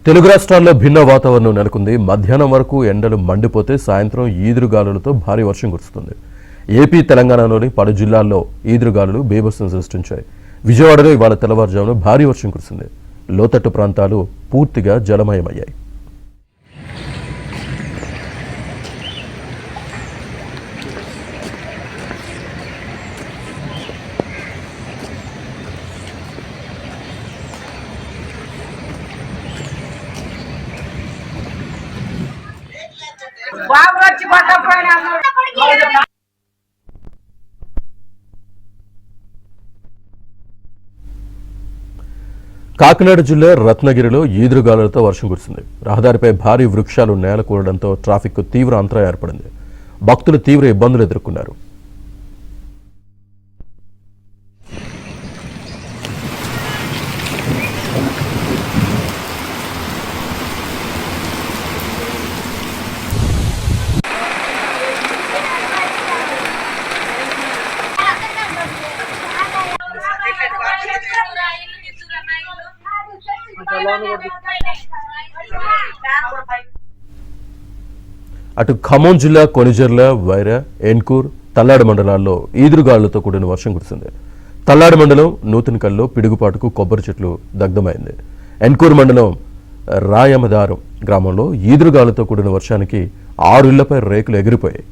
తెలుగు రాష్ట్రాల్లో భిన్న వాతావరణం నెలకొంది. మధ్యాహ్నం వరకు ఎండలు మండిపోతే సాయంత్రం ఈదురుగాలులతో భారీ వర్షం కురుస్తుంది. ఏపీ, తెలంగాణలోని పలు జిల్లాల్లో ఈదురుగాలులు బీభత్సం సృష్టించాయి. విజయవాడలో ఇవాళ తెల్లవారుజామున భారీ వర్షం కురిసింది. లోతట్టు ప్రాంతాలు పూర్తిగా జలమయమయ్యాయి. కాకినాడ జిల్లా రత్నగిరిలో ఈదురుగాలులతో వర్షం కురిసింది. రహదారిపై భారీ వృక్షాలు నేలకూలడంతో ట్రాఫిక్ తీవ్ర అంతరాయం ఏర్పడింది. భక్తులు తీవ్ర ఇబ్బందులు ఎదుర్కొన్నారు. అటు ఖమ్మం జిల్లా కొణిజర్ల, వైరా, ఎన్కూర్, తల్లాడు మండలాల్లో ఈదురుగాలులతో కూడిన వర్షం కురిసింది. తల్లాడు మండలం నూతనకల్లో పిడుగుపాటుకు కొబ్బరి చెట్లు దగ్ధమైంది. ఎన్కూర్ మండలం రాయమదారం గ్రామంలో ఈదురుగాలులతో కూడిన వర్షానికి 6 ఇళ్లపై రేకులు ఎగిరిపోయాయి.